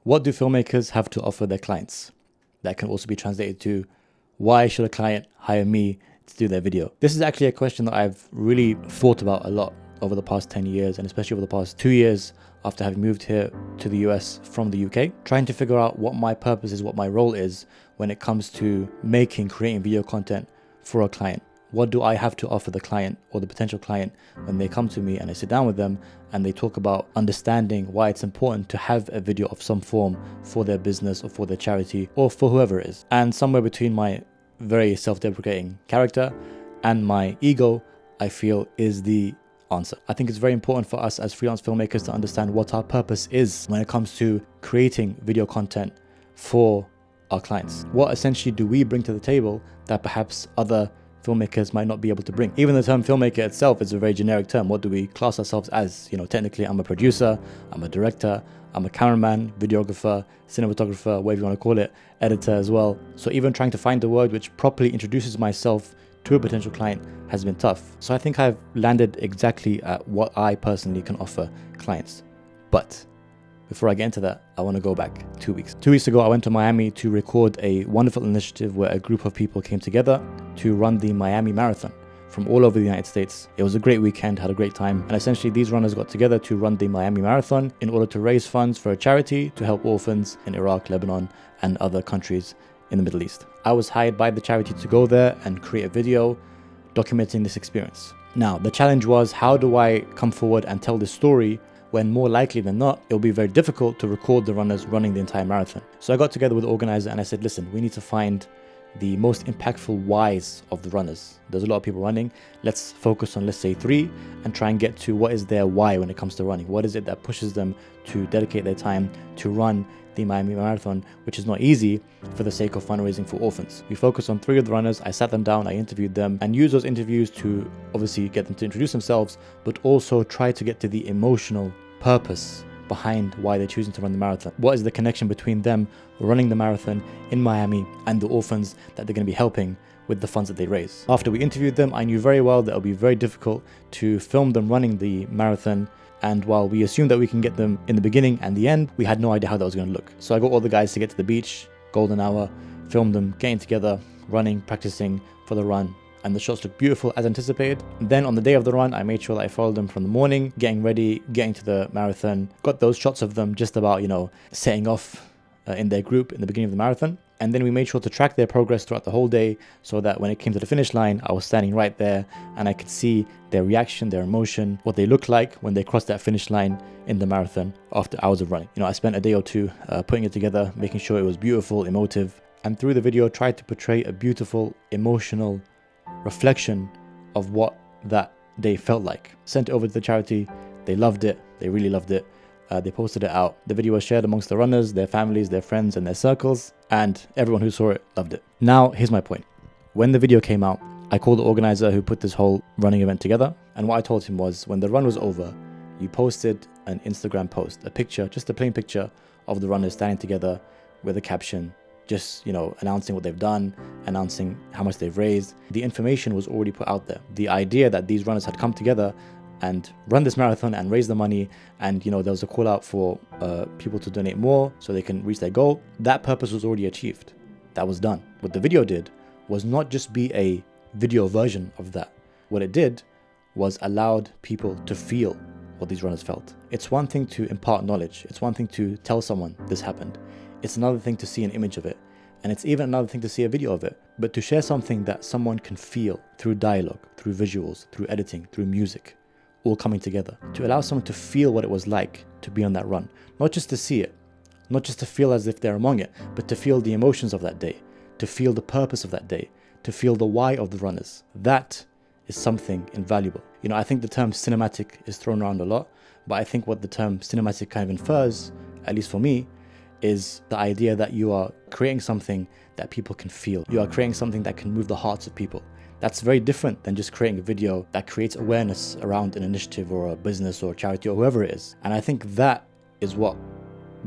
What do filmmakers have to offer their clients? That can also be translated to, why should a client hire me to do their video? This is actually a question that I've really thought about a lot over the past 10 years, and especially over the past 2 years after having moved here to the US from the UK, trying to figure out what my purpose is, what my role is when it comes to creating video content for a client. What do I have to offer the client or the potential client when they come to me and I sit down with them and they talk about understanding why it's important to have a video of some form for their business or for their charity or for whoever it is. And somewhere between my very self-deprecating character and my ego, I feel is the answer. I think it's very important for us as freelance filmmakers to understand what our purpose is when it comes to creating video content for our clients. What essentially do we bring to the table that perhaps other filmmakers might not be able to bring? Even the term filmmaker itself is a very generic term. What do we class ourselves as? Technically I'm a producer, I'm a director, I'm a cameraman, videographer, cinematographer, whatever you want to call it, editor as well. So even trying to find a word which properly introduces myself to a potential client has been tough. So I think I've landed exactly at what I personally can offer clients. But before I get into that, I want to go back 2 weeks. 2 weeks ago, I went to Miami to record a wonderful initiative where a group of people came together to run the Miami Marathon from all over the United States. It was a great weekend, had a great time. And essentially these runners got together to run the Miami Marathon in order to raise funds for a charity to help orphans in Iraq, Lebanon, and other countries in the Middle East. I was hired by the charity to go there and create a video documenting this experience. Now, the challenge was, how do I come forward and tell this story when more likely than not, it'll be very difficult to record the runners running the entire marathon? So I got together with the organizer and I said, listen, we need to find the most impactful whys of the runners. There's a lot of people running. Let's focus on, let's say 3, and try and get to what is their why when it comes to running. What is it that pushes them to dedicate their time to run the Miami Marathon, which is not easy, for the sake of fundraising for orphans. We focused on 3 of the runners. I sat them down, I interviewed them, and used those interviews to obviously get them to introduce themselves, but also try to get to the emotional purpose behind why they're choosing to run the marathon. What is the connection between them running the marathon in Miami and the orphans that they're going to be helping with the funds that they raise? After we interviewed them, I knew very well that it would be very difficult to film them running the marathon. And while we assumed that we can get them in the beginning and the end, we had no idea how that was going to look. So I got all the guys to get to the beach, golden hour, filmed them getting together, running, practicing for the run. And the shots looked beautiful as anticipated. And then on the day of the run, I made sure that I followed them from the morning, getting ready, getting to the marathon. Got those shots of them just about, setting off in their group in the beginning of the marathon. And then we made sure to track their progress throughout the whole day so that when it came to the finish line, I was standing right there and I could see their reaction, their emotion, what they looked like when they crossed that finish line in the marathon after hours of running. I spent a day or 2 putting it together, making sure it was beautiful, emotive, and through the video tried to portray a beautiful, emotional reflection of what that day felt like. Sent it over to the charity. They loved it. They really loved it. They posted it out. The video was shared amongst the runners, their families, their friends, and their circles, and everyone who saw it loved it. Now, here's my point. When the video came out, I called the organizer who put this whole running event together, and what I told him was, when the run was over, you posted an Instagram post, a picture, just a plain picture of the runners standing together with a caption, just, announcing what they've done, announcing how much they've raised. The information was already put out there. The idea that these runners had come together and run this marathon and raise the money, and there was a call out for people to donate more so they can reach their goal. That purpose was already achieved. That was done. What the video did was not just be a video version of that. What it did was allowed people to feel what these runners felt. It's one thing to impart knowledge. It's one thing to tell someone this happened. It's another thing to see an image of it. And it's even another thing to see a video of it. But to share something that someone can feel through dialogue, through visuals, through editing, through music, all coming together, to allow someone to feel what it was like to be on that run. Not just to see it, not just to feel as if they're among it, but to feel the emotions of that day, to feel the purpose of that day, to feel the why of the runners. That is something invaluable. I think the term cinematic is thrown around a lot, but I think what the term cinematic kind of infers, at least for me, is the idea that you are creating something that people can feel. You are creating something that can move the hearts of people. That's very different than just creating a video that creates awareness around an initiative or a business or a charity or whoever it is. And I think that is what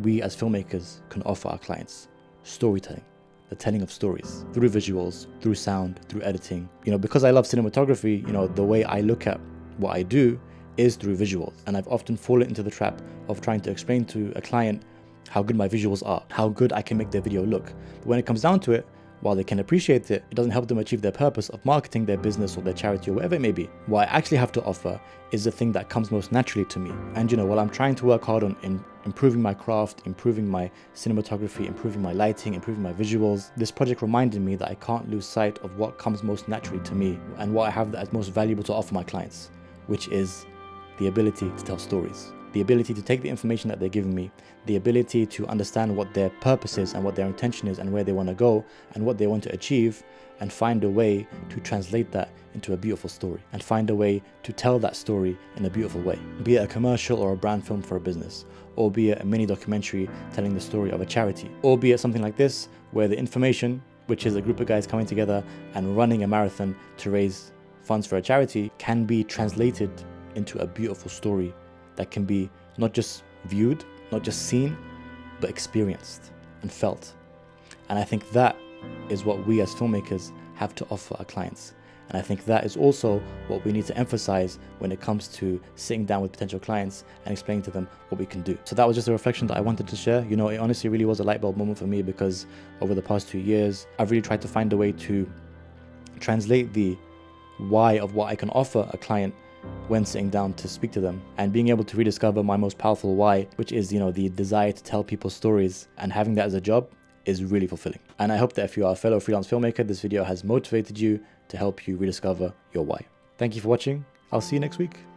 we as filmmakers can offer our clients. Storytelling, the telling of stories through visuals, through sound, through editing. Because I love cinematography, the way I look at what I do is through visuals. And I've often fallen into the trap of trying to explain to a client how good my visuals are, how good I can make their video look. But when it comes down to it, while they can appreciate it, it doesn't help them achieve their purpose of marketing their business or their charity or whatever it may be. What I actually have to offer is the thing that comes most naturally to me. And while I'm trying to work hard on improving my craft, improving my cinematography, improving my lighting, improving my visuals, this project reminded me that I can't lose sight of what comes most naturally to me and what I have that is most valuable to offer my clients, which is the ability to tell stories. The ability to take the information that they're giving me, the ability to understand what their purpose is and what their intention is and where they want to go and what they want to achieve, and find a way to translate that into a beautiful story and find a way to tell that story in a beautiful way. Be it a commercial or a brand film for a business, or be it a mini documentary telling the story of a charity, or be it something like this where the information, which is a group of guys coming together and running a marathon to raise funds for a charity, can be translated into a beautiful story that can be not just viewed, not just seen, but experienced and felt. And I think that is what we as filmmakers have to offer our clients. And I think that is also what we need to emphasize when it comes to sitting down with potential clients and explaining to them what we can do. So that was just a reflection that I wanted to share. It honestly really was a light bulb moment for me, because over the past 2 years, I've really tried to find a way to translate the why of what I can offer a client when sitting down to speak to them, and being able to rediscover my most powerful why, which is the desire to tell people stories, and having that as a job is really fulfilling. And I hope that if you are a fellow freelance filmmaker, this video has motivated you to help you rediscover your why. Thank you for watching. I'll see you next week.